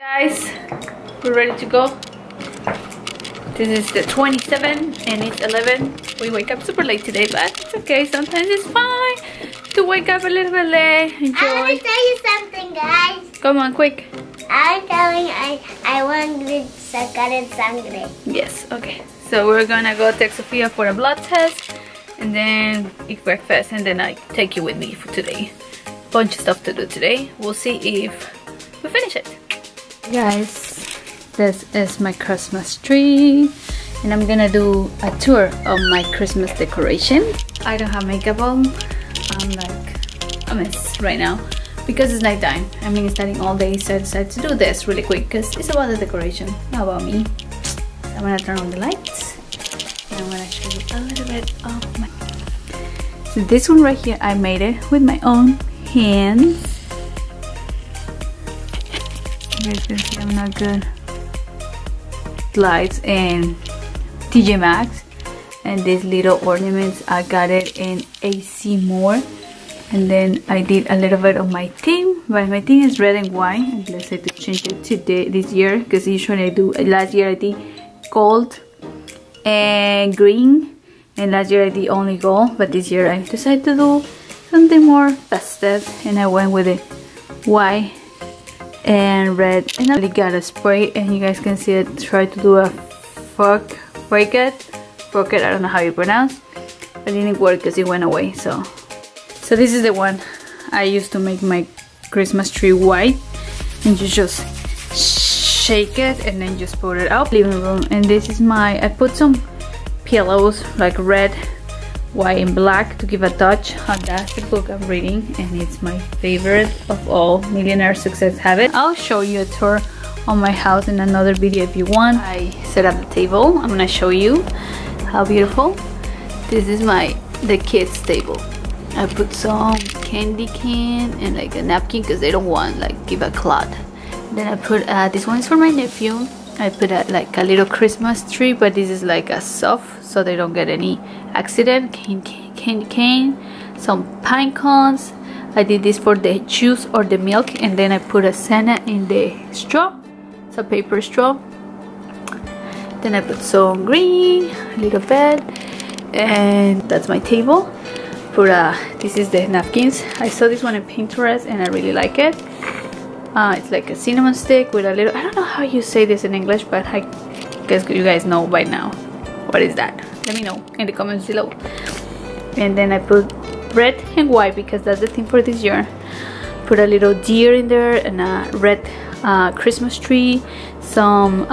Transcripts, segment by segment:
Guys, we're ready to go. This is the 27th and it's 11. We wake up super late today, but it's okay. Sometimes it's fine to wake up a little bit late. Enjoy. I want to tell you something, guys. Come on, quick. I'm telling I want to sacar el sangre. Yes, okay. So we're gonna go take Sophia for a blood test and then eat breakfast, and then I take you with me for today. Bunch of stuff to do today. We'll see if we finish it. Guys, this is my Christmas tree and I'm gonna do a tour of my Christmas decoration. I don't have makeup on. I'm like a mess right now because it's nighttime. I've been studying all day, so I decided to do this really quick because it's about the decoration, not about me. So I'm gonna turn on the lights and I'm gonna show you a little bit of my... So this one right here, I made it with my own hands. You guys can see I'm not good. Lights and TJ Maxx, and these little ornaments I got it in AC More, and then I did a little bit of my theme, but my theme is red and white. I decided to change it today this year because usually I do, last year I did gold and green, and last year I did only gold, but this year I decided to do something more festive and I went with it white and red, and I really got a spray, and you guys can see it. Try to do a pocket. I don't know how you pronounce, but it didn't work because it went away. So this is the one I used to make my Christmas tree white, and you just shake it and then just put it out living room. And this is I put some pillows like red, white and black to give a touch. That's the book I'm reading and it's my favorite of all, Millionaire Success Habits. I'll show you a tour on my house in another video if you want. I set up the table. I'm gonna show you how beautiful. This is the kids table. I put some candy can and like a napkin because they don't want give a clot. Then I put this one is for my nephew. I put like a little Christmas tree, but this is like a soft so they don't get any accident. Candy cane, some pine cones. I did this for the juice or the milk, and then I put a Santa in the straw. It's a paper straw. Then I put some green, a little bed, and that's my table. This is the napkins. I saw this one in Pinterest and I really like it. It's like a cinnamon stick with a little, I don't know how you say this in English, but I guess you guys know by now. What is that? Let me know in the comments below. And then I put red and white because that's the theme for this year. Put a little deer in there and a red Christmas tree, some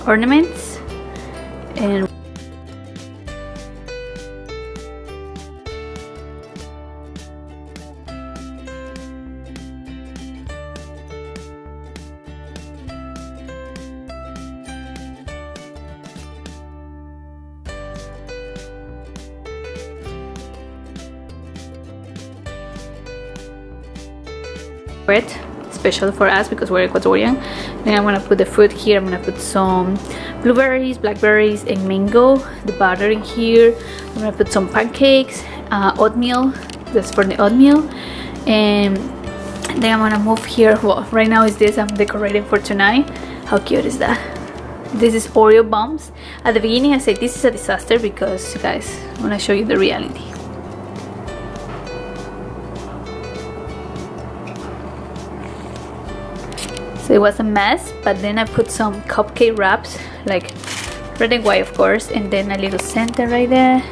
ornaments, and bread, special for us because we're Ecuadorian. Then I'm gonna put the fruit here. I'm gonna put some blueberries, blackberries, and mango. The butter in here. I'm gonna put some pancakes, oatmeal. That's for the oatmeal. And then I'm gonna move here. Well, right now is this. I'm decorating for tonight. How cute is that? This is Oreo bombs. At the beginning I said this is a disaster because, guys, I wanna show you the reality. So it was a mess, but then I put some cupcake wraps, like red and white of course, and then a little Santa right there.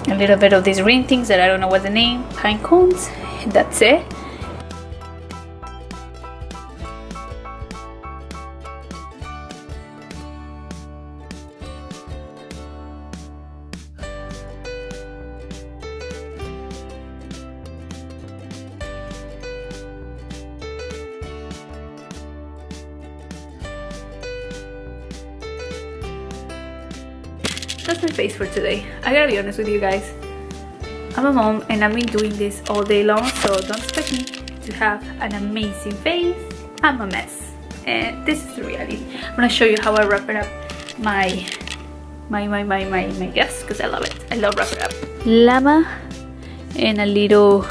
A little bit of these green things that I don't know what the name, pine cones, and that's it. That's my face for today. I gotta be honest with you guys. I'm a mom and I've been doing this all day long, so don't expect me to have an amazing face. I'm a mess. And this is the reality. I'm gonna show you how I wrap it up my gifts because I love it. I love wrapping up. Llama and a little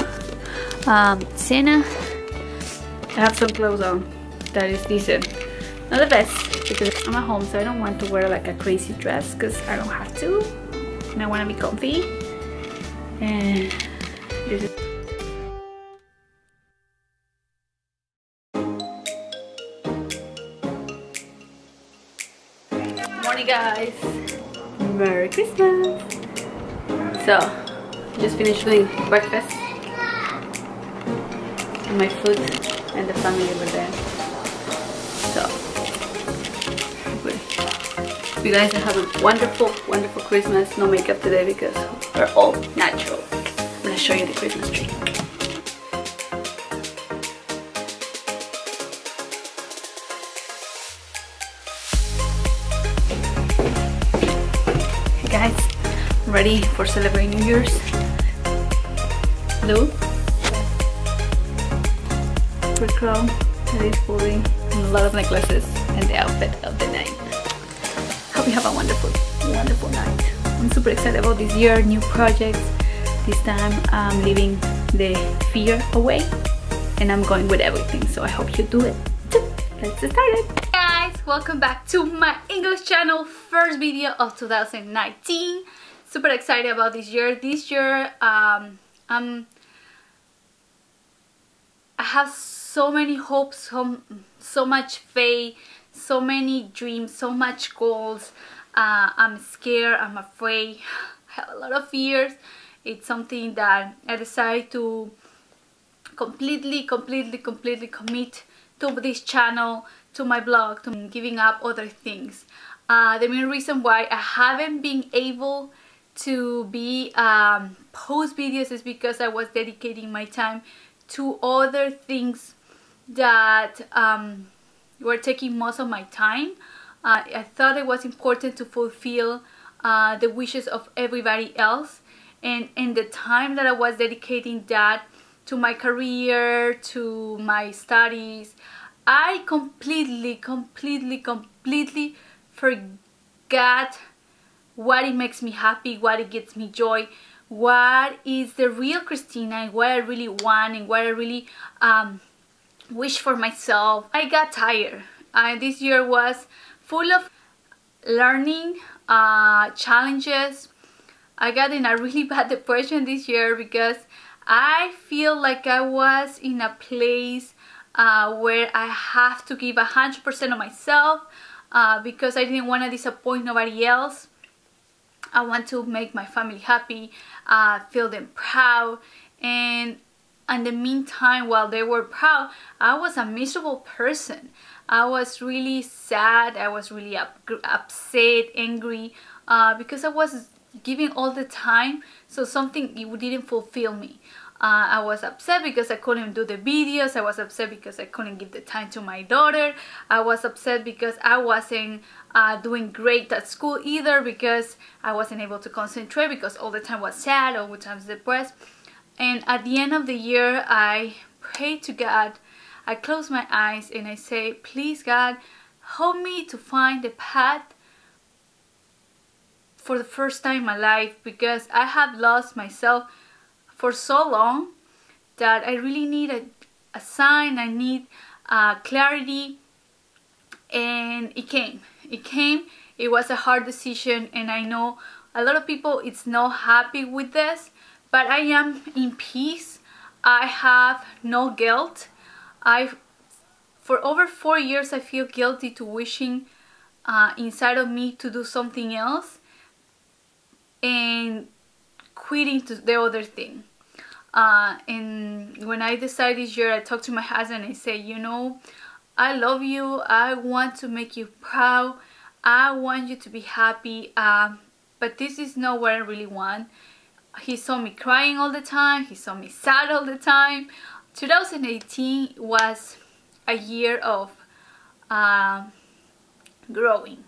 Santa, I have some clothes on that is decent. Not the best because I'm at home, so I don't want to wear like a crazy dress because I don't have to. And I want to be comfy. And this is morning, guys. Merry Christmas. So, just finished doing breakfast. And my food and the family were there. So, you guys have a wonderful, wonderful Christmas. No makeup today because we're all natural. I'm gonna show you the Christmas tree. Guys, ready for celebrating New Year's? Blue, red crown, that is fully, and a lot of necklaces, and the outfit of the night. Hope you have a wonderful, wonderful night. I'm super excited about this year, new projects. This time I'm leaving the fear away, and I'm going with everything. So I hope you do it too. Let's get started. Hey guys, welcome back to my English channel. First video of 2019. Super excited about this year. This year, I have so many hopes, so much faith, so many dreams, so much goals. I'm scared, I'm afraid, I have a lot of fears. It's something that I decided to completely commit to this channel, to my blog, to giving up other things. The main reason why I haven't been able to be post videos is because I was dedicating my time to other things that were taking most of my time. I thought it was important to fulfill the wishes of everybody else, and in the time that I was dedicating that to my career, to my studies, I completely forgot what it makes me happy, what it gets me joy, what is the real Christina, and what I really want, and what I really wish for myself. I got tired. This year was full of learning, challenges. I got in a really bad depression this year because I feel like I was in a place where I have to give 100% of myself because I didn't want to disappoint nobody else. I want to make my family happy, feel them proud, and in the meantime, while they were proud, I was a miserable person. I was really sad, I was really upset, angry, because I was giving all the time, so something it didn't fulfill me. I was upset because I couldn't do the videos. I was upset because I couldn't give the time to my daughter. I was upset because I wasn't doing great at school either, because I wasn't able to concentrate because all the time was sad, all the time depressed. And at the end of the year, I prayed to God. I closed my eyes and I say, please God, help me to find the path for the first time in my life, because I have lost myself for so long that I really need a sign. I need clarity, and it came. It was a hard decision, and I know a lot of people it's not happy with this, but I am in peace. I have no guilt. For over 4 years I feel guilty to wishing inside of me to do something else and quitting to the other thing. And when I decided this year, I talked to my husband and I say, you know, I love you, I want to make you proud, I want you to be happy, but this is not what I really want. He saw me crying all the time, he saw me sad all the time. 2018 was a year of growing.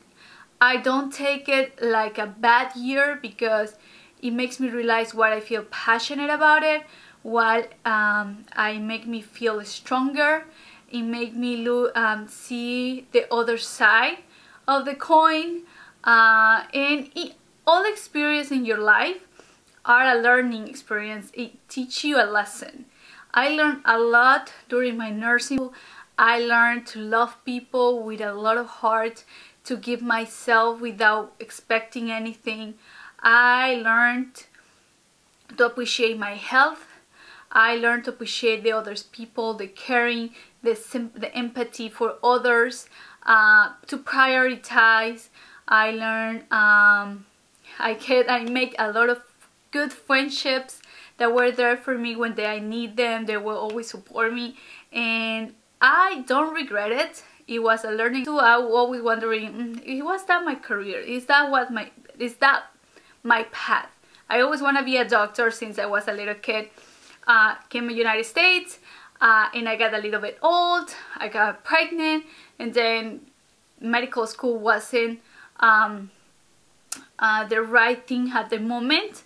I don't take it like a bad year because it makes me realize what I feel passionate about it, what I make me feel stronger. It make me see the other side of the coin, and all experience in your life are a learning experience. It teaches you a lesson. I learned a lot during my nursing school. I learned to love people with a lot of heart, to give myself without expecting anything. I learned to appreciate my health. I learned to appreciate the others people, the caring, the empathy for others, to prioritize. I learned I make a lot of good friendships that were there for me when I need them. They will always support me, and I don't regret it. It was a learning too. I was always wondering, was that my career? Is that my path? I always want to be a doctor since I was a little kid. Came to the United States, and I got a little bit old. I got pregnant, and then medical school wasn't the right thing at the moment.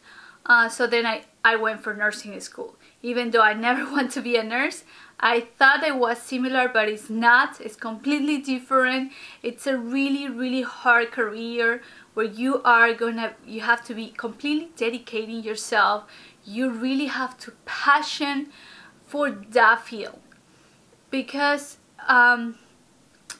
So then I went for nursing school. Even though I never want to be a nurse, I thought it was similar, but it's not. It's completely different. It's a really hard career where you have to be completely dedicating yourself. You really have to passion for that field, because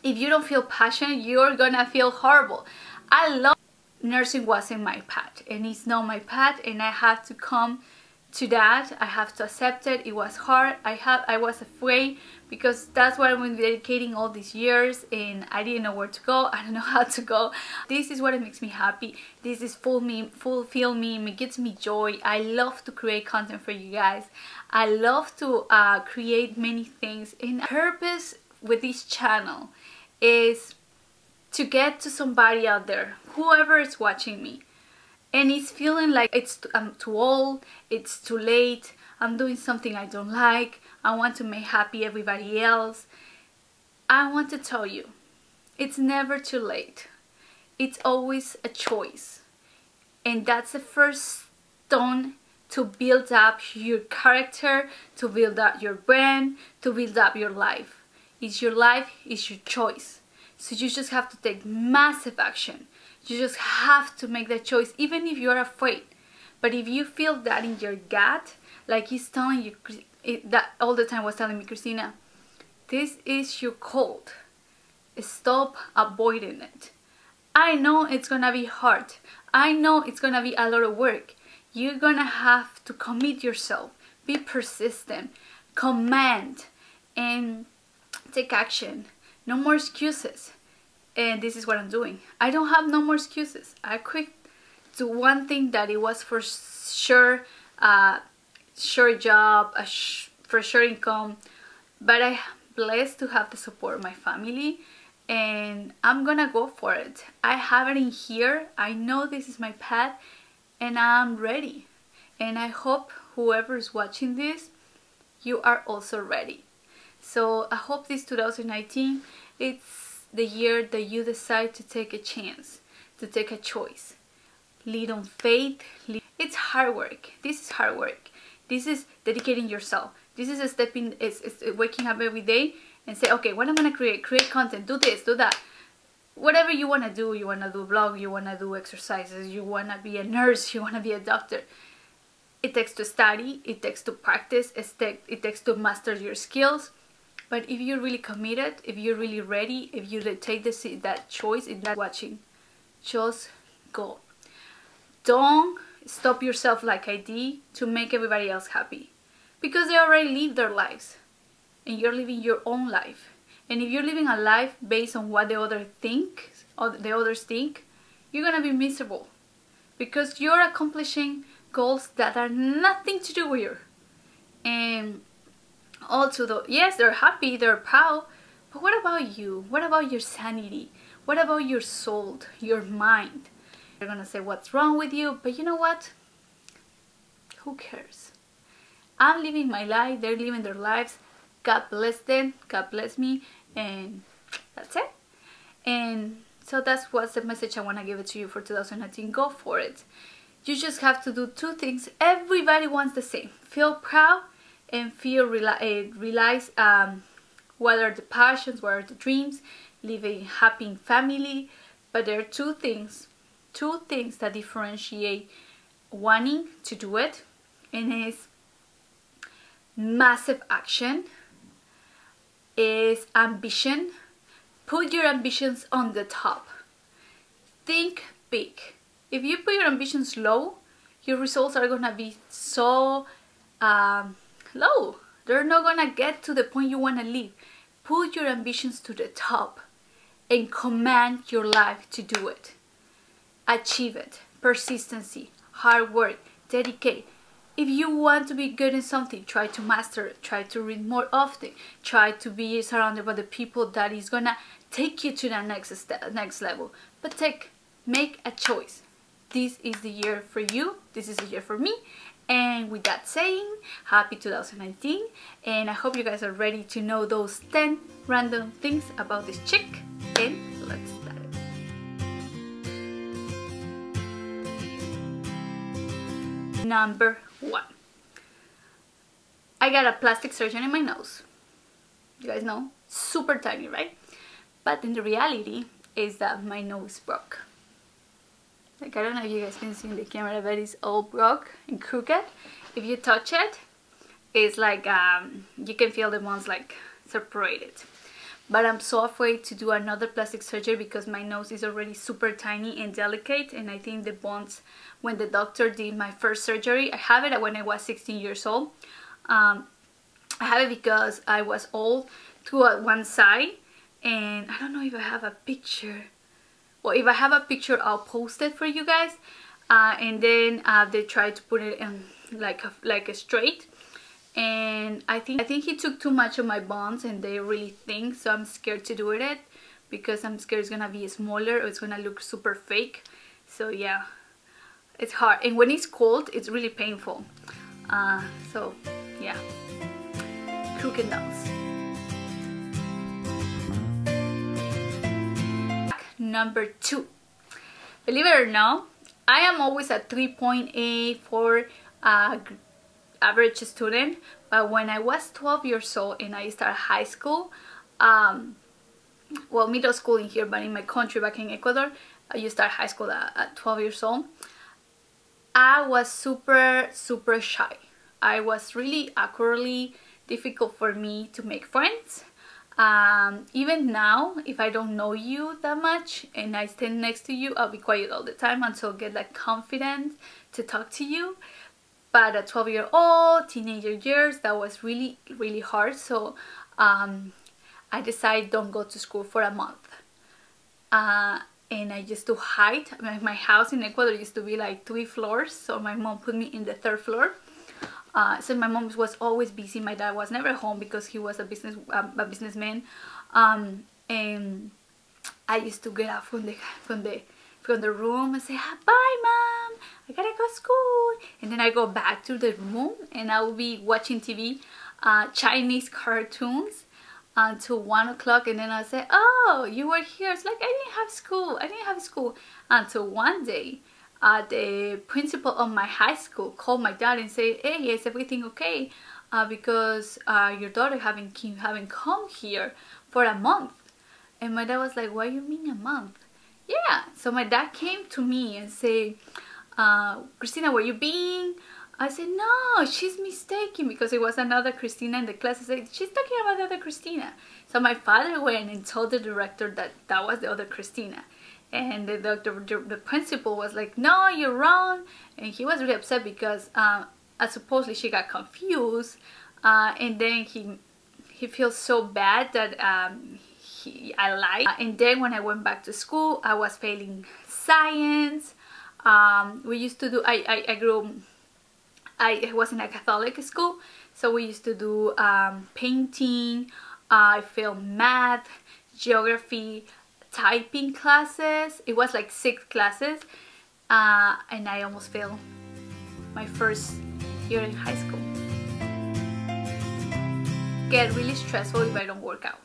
if you don't feel passion, you're gonna feel horrible. I love nursing, wasn't my path, and it's not my path, and I have to come to that. I have to accept it. It was hard. I was afraid, because that's what I've been dedicating all these years, and I didn't know where to go. I don't know how to go. This is what makes me happy. This is fulfill me. It gives me joy. I love to create content for you guys. I love to create many things, and the purpose with this channel is to get to somebody out there, whoever is watching me, and it's feeling like I'm too old, it's too late, I'm doing something I don't like, I want to make happy everybody else. I want to tell you, it's never too late. It's always a choice, and that's the first stone to build up your character, to build up your brand, to build up your life. It's your life, it's your choice. So you just have to take massive action. You just have to make that choice, even if you're afraid. But if you feel that in your gut, like he's telling you, that all the time was telling me, Cristina, this is your cold. Stop avoiding it. I know it's gonna be hard. I know it's gonna be a lot of work. You're gonna have to commit yourself, be persistent, command, and take action. No more excuses. And this is what I'm doing. I don't have no more excuses. I quit to one thing that it was for sure, sure job, for sure income, but I'm blessed to have the support of my family, and I'm gonna go for it. I have it in here. I know this is my path, and I'm ready. And I hope whoever is watching this, you are also ready. So I hope this 2019, it's the year that you decide to take a chance, to take a choice. Lead on faith. It's hard work. This is hard work. This is dedicating yourself. This is a stepping, it's waking up every day and say, okay, what I'm gonna create content, do this, do that. Whatever you wanna do a vlog, you wanna do exercises, you wanna be a nurse, you wanna be a doctor. It takes to study, it takes to practice, it takes to master your skills. But if you're really committed, if you're really ready, if you take that choice in that watching, just go. Don't stop yourself like I did to make everybody else happy, because they already live their lives and you're living your own life. And if you're living a life based on what the others think, you're gonna be miserable, because you're accomplishing goals that are nothing to do with you. And also, yes, they're happy, they're proud, but what about you? What about your sanity? What about your soul, your mind? They're gonna say what's wrong with you, but you know what? Who cares? I'm living my life, they're living their lives. God bless them, God bless me, and that's it. And so that's what's the message I want to give it to you for 2019. Go for it. You just have to do two things. Everybody wants the same. Feel proud and realize what are the passions, what are the dreams, live a happy family. But there are two things that differentiate wanting to do it, and it's massive action is ambition. Put your ambitions on the top. Think big. If you put your ambitions low, your results are gonna be so low. They're not gonna get to the point you wanna live. Put your ambitions to the top and command your life to do it. Achieve it. Persistency, hard work, dedicate. If you want to be good in something, try to master it. Try to read more often. Try to be surrounded by the people that is gonna take you to the next level. But make a choice. This is the year for you. This is the year for me. And with that saying, happy 2019. And I hope you guys are ready to know those 10 random things about this chick. And let's start it. Number 1. I got a plastic surgery in my nose. You guys know, super tiny, right? But in the reality is that my nose broke. Like, I don't know if you guys can see in the camera, but it's all broke and crooked. If you touch it, it's like you can feel the bones like separated. But I'm so afraid to do another plastic surgery because my nose is already super tiny and delicate, and I think the bones, when the doctor did my first surgery, I have it when I was 16 years old. I have it because I was old to one side, and I don't know if I have a picture. Well, if I have a picture, I'll post it for you guys. And then they tried to put it in like a straight, and I think he took too much of my bones, and they really think, so I'm scared to do it because I'm scared it's gonna be smaller or it's gonna look super fake. So yeah, it's hard, and when it's cold, it's really painful. So yeah, crooked nose. Number 2. Believe it or not, I am always a 3.8 for average student, but when I was 12 years old and I started high school, well, middle school in here, but in my country back in Ecuador, you start high school at 12 years old. I was super shy. I was really awkwardly difficult for me to make friends. Even now, if I don't know you that much and I stand next to you, I'll be quiet all the time until I get like confident to talk to you. But at 12-year-old, teenager years, that was really hard. So I decided don't go to school for a month. And I used to hide. My house in Ecuador used to be like 3 floors, so my mom put me in the 3rd floor. So my mom was always busy. My dad was never home because he was a businessman. And I used to get up from the room and say, bye mom, I gotta go to school. And then I go back to the room and I will be watching TV, Chinese cartoons until 1 o'clock, and then I'll say, oh, you were here. It's like, I didn't have school until one day the principal of my high school called my dad and said, hey, is everything okay? Because your daughter haven't come here for a month. And my dad was like, what do you mean a month? Yeah, so my dad came to me and said, Christina, where you been? I said, no, she's mistaken, because it was another Christina in the class. I said, she's talking about the other Christina. So my father went and told the director that that was the other Christina. And the principal was like, no, you're wrong. And he was really upset because supposedly she got confused. And then he feels so bad that I lied. And then when I went back to school, I was failing science. We used to do, I was in a Catholic school, so we used to do painting. I failed math, geography, typing classes. It was like 6 classes, and I almost failed my first year in high school. Get really stressful if I don't work out.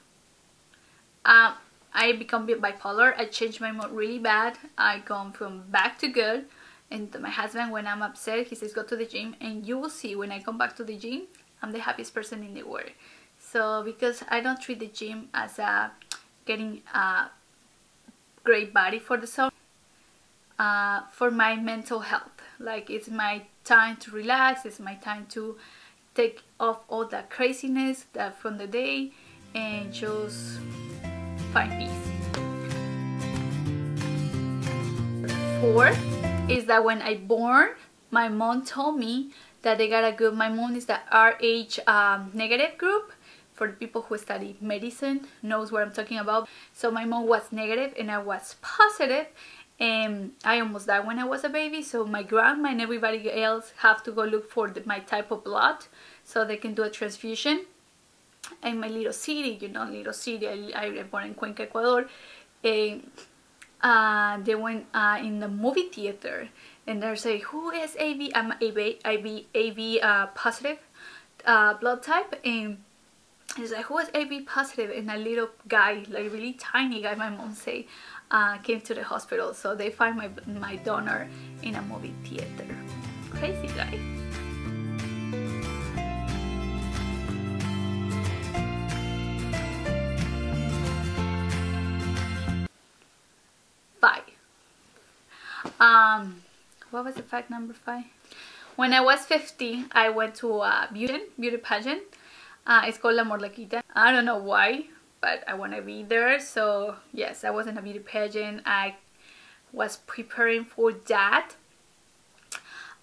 I become bipolar. I change my mood really bad. I go from bad to good. And my husband, when I'm upset, he says, go to the gym. And you will see when I come back to the gym, I'm the happiest person in the world. So because I don't treat the gym as getting a great body for the summer, for my mental health. Like, it's my time to relax. It's my time to take off all that craziness that from the day and just find peace. 4 is that when I born, my mom told me that they got a group. My mom is the RH negative group. For the people who study medicine knows what I'm talking about. So my mom was negative and I was positive, and I almost died when I was a baby. So my grandma and everybody else have to go look for my type of blood so they can do a transfusion. In my little city, you know, little city, I was born in Cuenca, Ecuador. They went in the movie theater and they're saying, who is AB? I'm AB positive blood type, and it's like, who is AB positive? And a little guy, like really tiny guy, my mom say, came to the hospital. So they find my donor in a movie theater. Crazy guy. What was the fact number 5? When I was 15, I went to a beauty pageant. It's called La Morlaquita. I don't know why, but I want to be there. So yes, I was in a beauty pageant. I was preparing for that.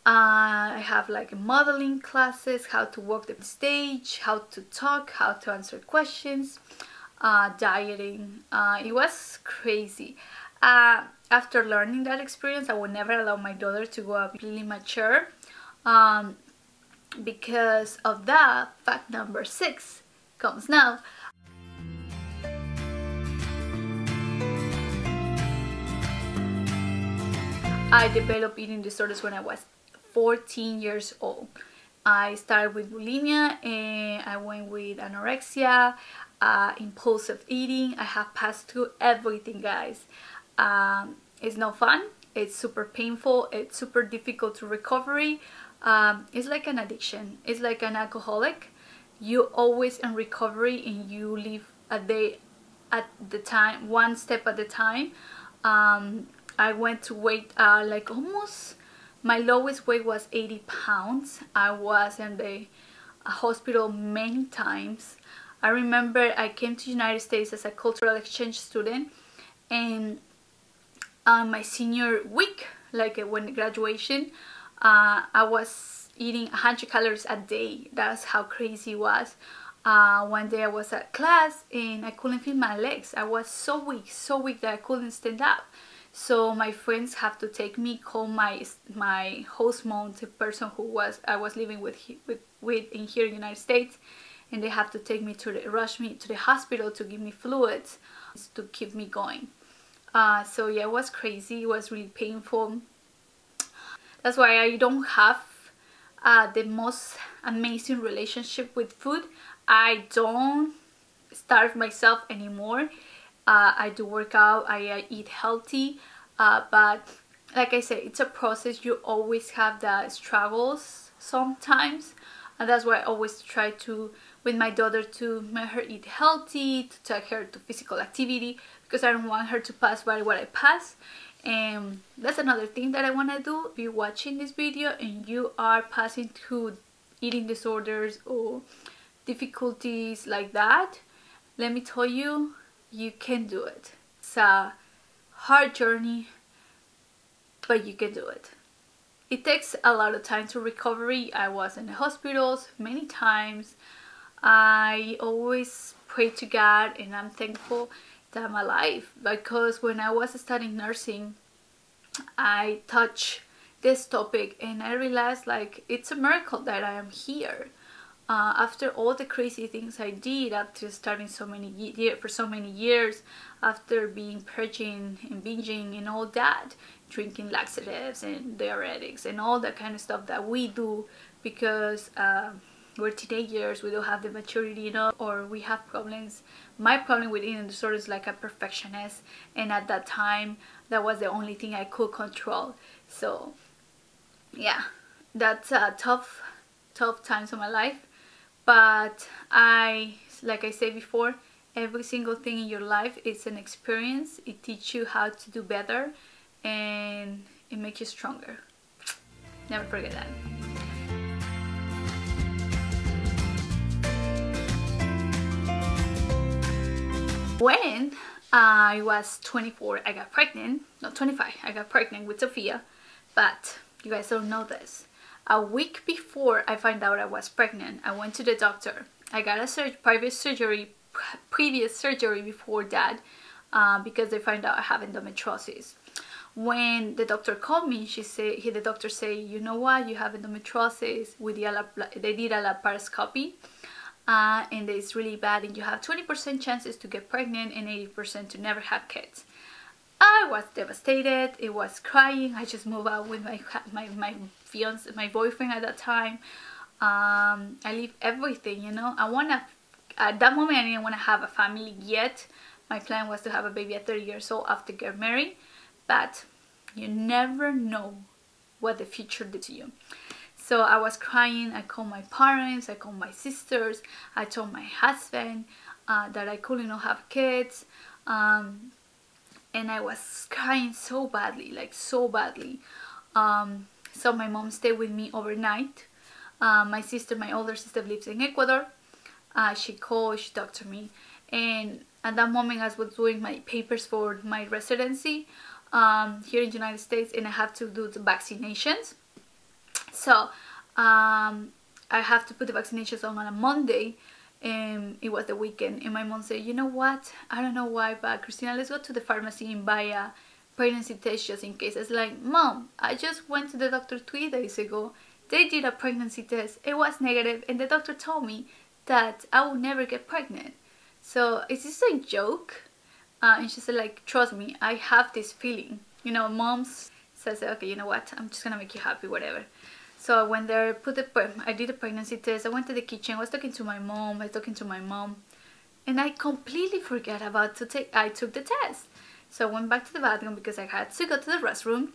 I have like modeling classes, how to walk the stage, how to talk, how to answer questions, dieting. It was crazy. After learning that experience, I would never allow my daughter to go up completely mature. Because of that, fact number 6 comes now. I developed eating disorders when I was 14 years old. I started with bulimia and I went with anorexia, impulsive eating. I have passed through everything, guys. It's not fun. It's super painful. It's super difficult to recovery. It's like an addiction. It's like an alcoholic. You always in recovery and you live a day at the time, one step at a time. I went to weight like almost, my lowest weight was 80 pounds. I was in the hospital many times. I remember I came to United States as a cultural exchange student, and my senior week, like when graduation, I was eating 100 calories a day. That's how crazy it was. One day I was at class and I couldn't feel my legs. I was so weak that I couldn't stand up. So my friends have to take me, call my host mom, the person who I was living with in here in the United States, and they have to take me rush me to the hospital to give me fluids to keep me going. So yeah, it was crazy. It was really painful. That's why I don't have the most amazing relationship with food. I don't starve myself anymore. I do work out. I eat healthy. But like I said, it's a process. You always have the struggles sometimes. And that's why I always try to, with my daughter, to make her eat healthy, to take her to physical activity, because I don't want her to pass by what I pass. And that's another thing that I want to do. If you're watching this video and you are passing through eating disorders or difficulties like that, let me tell you, you can do it. It's a hard journey, but you can do it. It takes a lot of time to recovery. I was in the hospitals many times. I always pray to God and I'm thankful that I'm alive, because when I was studying nursing, I touched this topic and I realized like it's a miracle that I am here. After all the crazy things I did, after starving for so many years, after being purging and binging and all that, drinking laxatives and diuretics and all that kind of stuff that we do because we're teenagers, we don't have the maturity enough, or we have problems. My problem with eating disorder is like a perfectionist, and at that time that was the only thing I could control. So yeah, that's tough times of my life. But like I said before, every single thing in your life is an experience. It teaches you how to do better and it makes you stronger. Never forget that. When I was 24, I got pregnant. Not 25, I got pregnant with Sophia. But you guys don't know this. A week before I found out I was pregnant, I went to the doctor. I got a previous surgery before that because they found out I have endometriosis. When the doctor called me, the doctor said, you know what, you have endometriosis. They did a laparoscopy. And it's really bad, and you have 20% chances to get pregnant and 80% to never have kids. I was devastated. It was crying. I just moved out with my fiance, my boyfriend at that time. I leave everything, you know. At that moment I didn't want to have a family yet. My plan was to have a baby at 30 years old after getting married, but you never know what the future did to you. So I was crying. I called my parents, I called my sisters, I told my husband that I couldn't have kids, and I was crying so badly, like so badly. So my mom stayed with me overnight. My older sister lives in Ecuador. She talked to me, and at that moment I was doing my papers for my residency here in the United States, and I have to do the vaccinations. So I have to put the vaccinations on a Monday, and it was the weekend, and my mom said, you know what, I don't know why, but Cristina, let's go to the pharmacy and buy a pregnancy test just in case. It's like, Mom, I just went to the doctor 3 days ago. They did a pregnancy test, it was negative, and the doctor told me that I will never get pregnant. So is this a joke? And she said, like, trust me, I have this feeling. You know, moms says, okay, you know what, I'm just gonna make you happy, whatever. So I went there, I did a pregnancy test. I went to the kitchen, I was talking to my mom, and I completely forgot about I took the test. So I went back to the bathroom because I had to go to the restroom,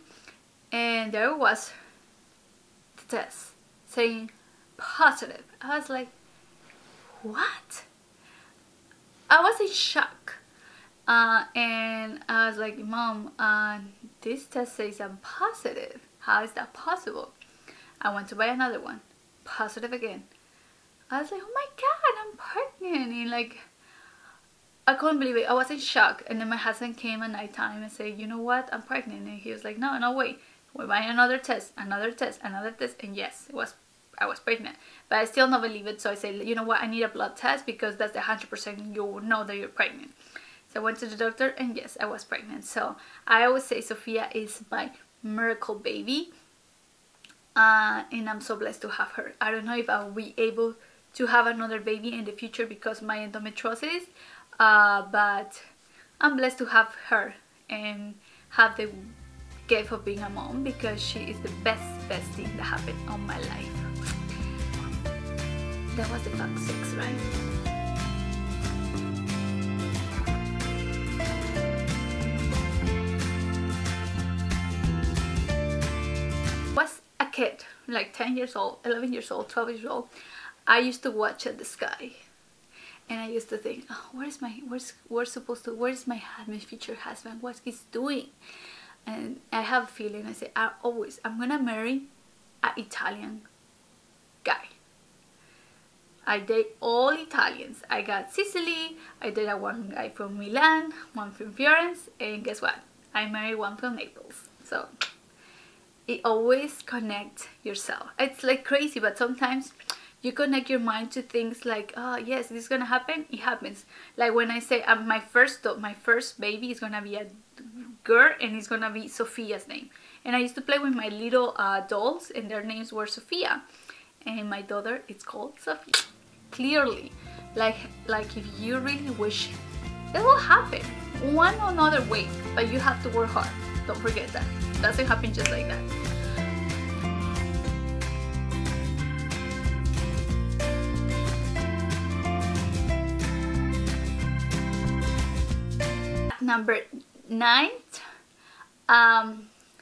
and there was the test saying positive. I was like, what? I was in shock. And I was like, Mom, this test says I'm positive. How is that possible? I went to buy another one, positive again. I was like, oh my god, I'm pregnant. And like, I couldn't believe it. I was in shock. And then my husband came at night time and said, you know what, I'm pregnant. And he was like, no, wait, we're buying another test, another test. And yes, I was pregnant. But I still don't believe it. So I said, you know what, I need a blood test because that's the 100% you will know that you're pregnant. So I went to the doctor, and yes, I was pregnant. So I always say Sophia is my miracle baby. And I'm so blessed to have her. I don't know if I'll be able to have another baby in the future because of my endometriosis, but I'm blessed to have her and have the gift of being a mom because she is the best thing that happened on my life. That was the fact 6, right? Kid, like 10 years old, 11 years old, 12 years old, I used to watch at the sky, and I used to think, oh, where's my future husband, what's he's doing? And I have a feeling, I say, I'm gonna marry an Italian guy. I date all Italians. I got Sicily, I dated one guy from Milan, one from Florence, and guess what, I married one from Naples. So it always connects yourself. It's like crazy, but sometimes you connect your mind to things like, oh yes, this is gonna happen, it happens. Like when I say my first baby is gonna be a girl, and it's gonna be Sophia's name. And I used to play with my little dolls, and their names were Sophia, and my daughter, it's called Sophia. Clearly, like if you really wish, it will happen one or another way, but you have to work hard. Don't forget that. It doesn't happen just like that. Number 9,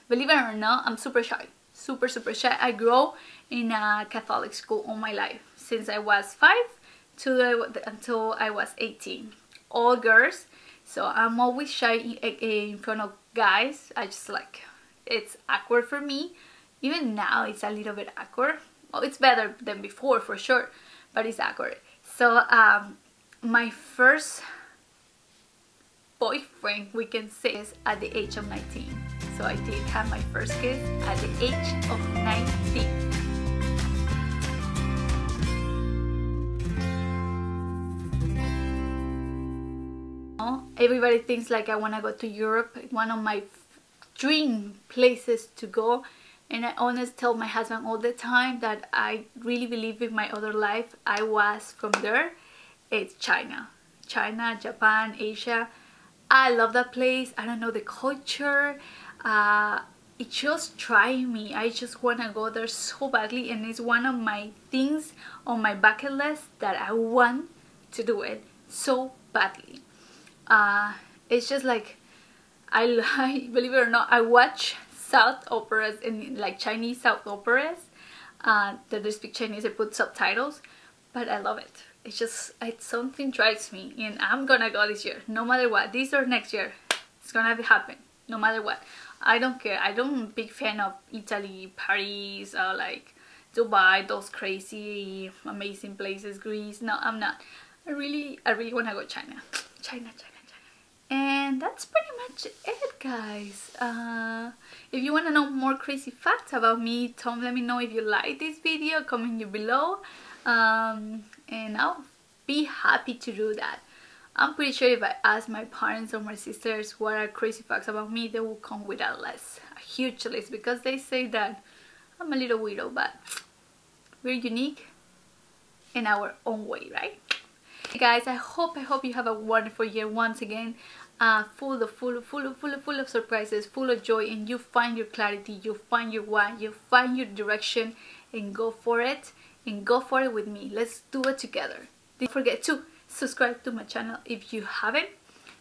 believe it or not, I'm super shy. Super shy. I grew in a Catholic school all my life, since I was 5 until I was 18. All girls, so I'm always shy in front of guys. I just like, it's awkward for me. Even now it's a little bit awkward. Well, it's better than before for sure, but it's awkward. So my first boyfriend, we can say, is at the age of 19. So I did have my first kiss at the age of 19. Everybody thinks like I want to go to Europe, one of my dream places to go, and I always tell my husband all the time that I really believe in my other life I was from there. It's China, Japan, Asia. I love that place. I don't know, the culture, it just drives me. I just want to go there so badly, and it's one of my things on my bucket list that I want to do it so badly. It's just like I believe it or not, I watch South operas and like Chinese South operas that they speak Chinese. I put subtitles, but I love it. It's just, it's something drives me, and I'm gonna go this year, no matter what. This or next year, it's gonna happen, no matter what. I don't care. I don't a big fan of Italy, Paris, like Dubai, those crazy, amazing places, Greece. No, I'm not. I really wanna go China. And that's pretty much it, guys. If you want to know more crazy facts about me, let me know if you like this video, comment here below, and I'll be happy to do that. I'm pretty sure if I ask my parents or my sisters what are crazy facts about me, they will come with a huge list, because they say that I'm a little weirdo, but we're unique in our own way, right? Guys, I hope you have a wonderful year once again, full of surprises, full of joy, and you find your clarity, you find your why, you find your direction, and go for it, with me. Let's do it together. Don't forget to subscribe to my channel if you haven't.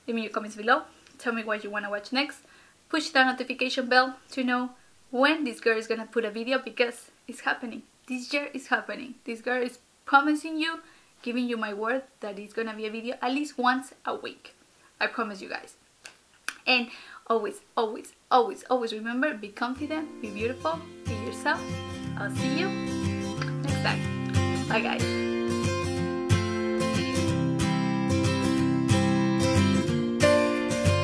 Leave me your comments below, tell me what you want to watch next, push that notification bell to know when this girl is gonna put a video, because it's happening. This year is happening. This girl is promising you, giving you my word that it's gonna be a video at least once a week. I promise you guys. And always remember, be confident, be beautiful, be yourself. I'll see you next time. Bye guys.